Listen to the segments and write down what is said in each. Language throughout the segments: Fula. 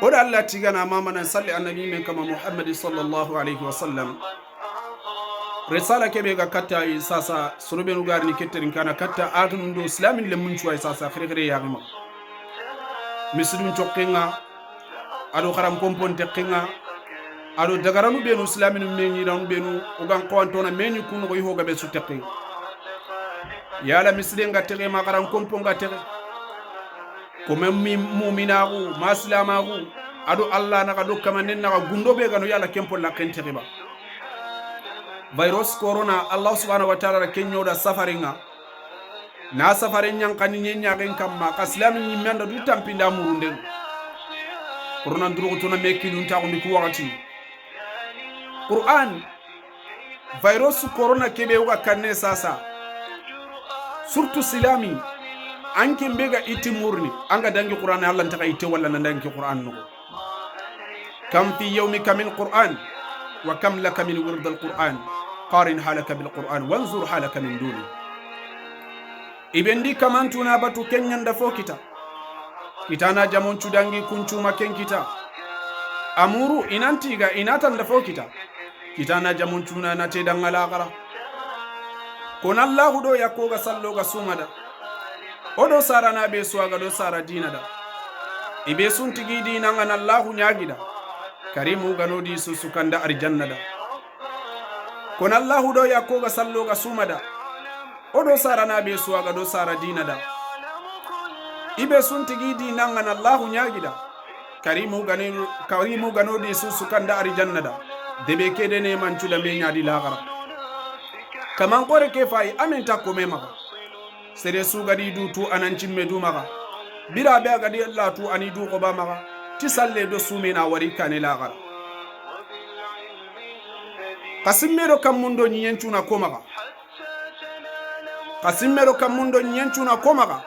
oda Allah tigana mamana salli annabi men kama Muhammad sallallahu alaihi wasallam risala kebe ga katta sasa suruben ugar ni ketterin kana katta atun do islamin le mun chuwa sasa khire ya gima misdum chokkenga ado kharam kompon tekkenga ado dagaranu benu islamin menyi dan benu ugan kwantona menyi kuno go yihoga be su tekkenga yala misdenga tere ma kharam kompon ga tere ko memmi mu'minagu maslamagu ado Allah na do kamanen na gundo be gano yala kempo la kentere ba virus corona Allah subhanahu wa ta'ala kenyo da safaringa na safarin nyankani nyenya gen kamma kaslamin nyimenda du tampinda murunde corona nduru to na meki dun ta ko wakati Qur'an virus corona kebe wa kanne sasa surtout silami anke mbega iti murni anga dangi Qur'an Allah ntaka ite wala nandangi Qur'an no kam fi yawmika min Qur'an wa kam laka min wird al-Qur'an qarin halaka bil Qur'an wanzur halaka min duni ibendi kamantuna batu kenyanda fokita kitana jamon chudangi kunchuma kenkita amuru inantiga inatanda fokita kitana jamon chuna na tedangala gara kon Allah do yakoga salloga sumada odo sara na be suwaga do sara dinada ibe sun tigi dina ngana Allah nyagida karimu ganodi susukanda arjannada kon Allah do yakoga salloga sumada odo sara na be suwaga do sara dinada ibe sun tigi dina ngana Allah nyagida karimu ganodi susukanda arjannada debe kede ne manchula be nyadi lagara kaman kore ke fay amenta ko mema sere su gadi du tu anancin medu maga bira be gadi Allah tu ani du ko ba maga ti salle do sumena wari kane lagara kasimmero kamundo nyencuna ko maga kasimmero kamundo nyencuna ko maga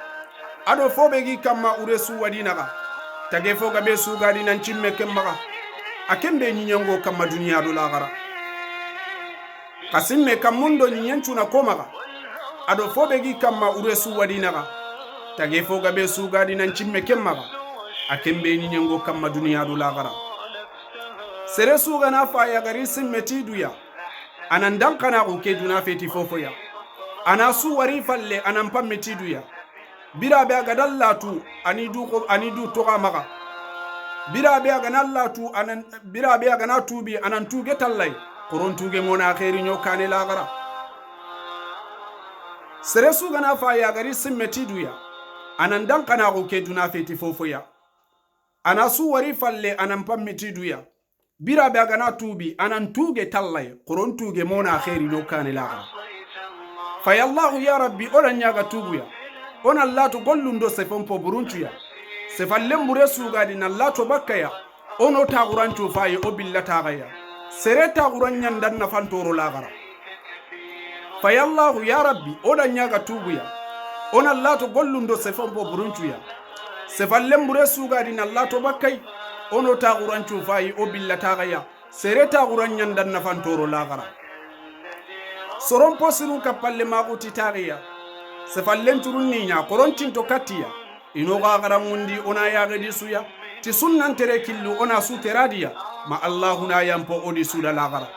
ado fobe gi kamma uresu wadina ga tage foga be su gadi nan cimme kemmaga akembe nyengo kamma duniya do lagara kasimme kamundo nyencuna ko maga ado fobe gi kamma uresu wadina ga tage foga be su gadi nan cimme kemmaga akembe nyengo kamma duniya do lagara sere su gana fa ya gari simmeti duya anan dankana ko ke duna feti fofoya ana su wari falle anan pammeti duya bira be ga dallatu ani du to ga maga bira be ga nallatu anan bira be ga na tubi anan tuge tallai qoron tuge mona khairi nyokane lagara sere su gana fa ya gari simmeti duya anan dankana ko ke duna feti fofoya ana su wari falle anan pammeti duya bira be gana tubi anan tuge tallay qoron tuge mona khairi no kane laga fa yallahu ya rabbi ola nyaga tubuya on Allah to gollundo se fompo burunchuya se fallem bure sugadi na Allah to bakkaya ono ta quranchu fayi o billata gaya sere ta quran nyandan na fantoro lagara fa yallahu ya rabbi ola nyaga tubuya on Allah to gollundo se fompo burunchuya se fallem bure sugadi na Allah to bakkay ono ta quranchu fayi o billata gaya sere ta quran nyandan na fantoro lagara soron posiru kapalle maguti tariya se fallen turunni nya korontin to katiya ino gagara mundi ona yaga di suya ti sunnan tere killu ona su teradiya ma Allahuna yampo odi suda lagara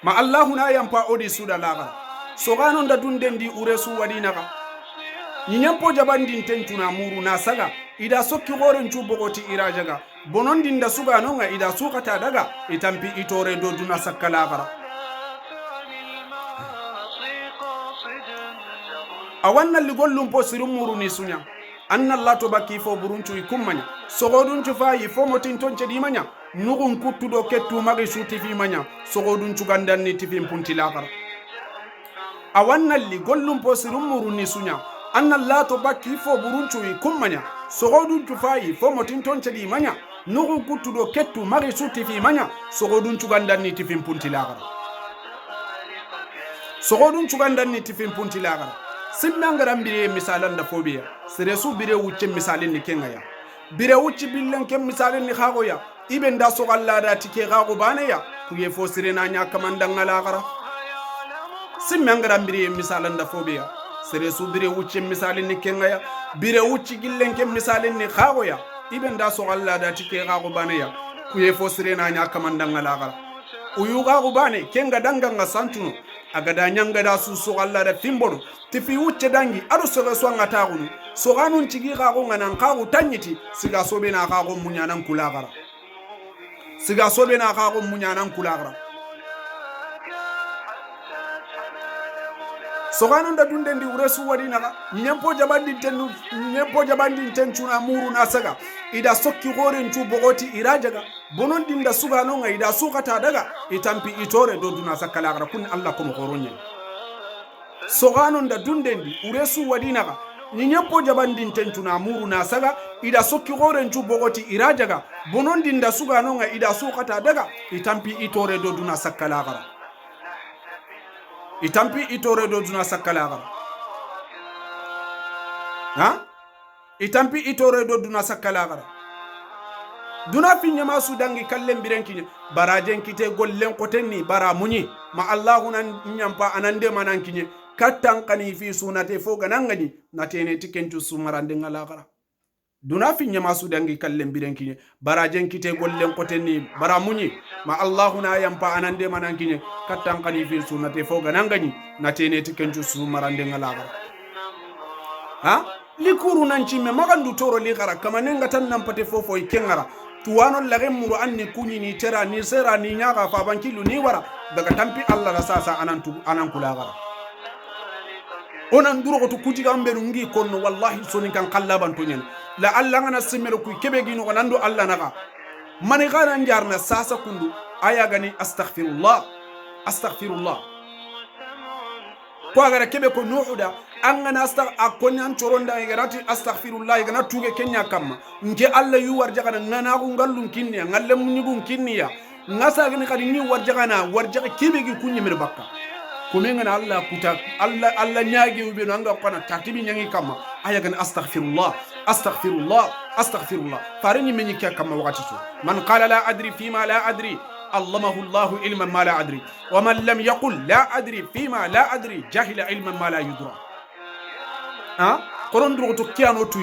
ma Allahuna yampa odi suda lagara so ganon da dunden di uresu wadina ga nyampo jabandin tentuna muru na saga ida sokki goren cubogoti irajaga bonondin da suga nonga ida sukata daga itampi itore do duna sakala gara awanna ligollum po sirum muru ni sunya anna Allah to baki fo buruncu ikummanya sogodun cu fayi fo motin tonce di manya nugun kuttudo kettu magi suti fi manya sogodun cu gandan ni tifin punti lakar awanna ligollum po sirum muru ni sunya anna Allah to baki fo buruncu ikummanya sogodun cu fayi fo motin tonce di manya nugun kuttudo kettu magi suti fi manya sogodun cu gandan ni tifin punti lakar sogodun cu gandan ni tifin punti lakar simmangara bire misalan da fobiya sere su bire wucce misalin ni kengaya bire wucce billen ken misalin ni khagoya iben da so Allah da tike khago baneya kuye fo sire na nya kamandan alagara simmangara bire misalan da fobiya sere su bire wucce misalin ni kengaya bire wucce gillen ken misalin ni khagoya iben da so Allah da tike ga gubane ya kuye fo sirena nya kamandanga lagara uyu ga gubane kenga danganga santuno aga da nyanga da su so Allah da fimbodo tifi wucce dangi ado so ga so ngata gunu so ganun tigi ga go ngana ka go tanyiti siga so be na ka go munyanan kulagara siga so be na ka go munyanan kulagara soganon da dunde ndi uresu wadi naga nyempo jabandi tencuna muru na saga ida sokki gore ncu bogoti irajaga bonon dinda sugano nga ida sukata daga itampi itore do duna sakala kun Allah ko goronya soganon da dunde ndi uresu wadi naga nyempo jabandi tencuna muru na saga ida sokki gore ncu bogoti irajaga bonon dinda sugano nga ida sukata daga itampi itore do duna sakala itampi itore do duna sakala ha itampi itore do duna sakala duna fi nyama su dangi kallem birenki barajen kite gollen kotenni bara munyi ma Allahu nan nyampa anande manankinye kattan kani fi sunate fo ganangani natene tikentu sumarande ngalagara duna fi nyama su dangi kallem birenki barajen kite gollen kotenni bara munyi ma Allahu na yampa anande manankinye kattan kani fi sunate fo ganangani natene tikentu sumarande ngalagara ha likuru nanchi me magandu toro ligara kama nenga tan nampate fofo ikengara tuwano lage muru anni kunyi ni tera ni sera ni nyaga fa bankilu ni wara daga tampi Allah sasa anan kulagara onan duro ko to kujiga amberu ngi konno wallahi soni kan qallaban to nyen la Allah ngana simero ku kebe gi no nando Allah naga mani gana njarna sasa kundu aya gani astaghfirullah ko agara kebe ko nuhuda angana akonyan choronda igarati astaghfirullah igana tuge kenya kamma nke Allah yu warjaga nana ko ngallum kinniya ngalle munyigun kinniya ngasa gani kadi ni warjaga kebe gi kunyimir bakka kumengana Allah kuta Allah nyaagi ube no anga kona tatibi nyangi kamma aya gani astaghfirullah farini menyi kya kamma wakati tu man qala la adri fima la adri allamahu Allah ilman ma la adri wa man lam yaqul la adri fima la adri jahila ilman ma la yudra ha koron duro to kiano tu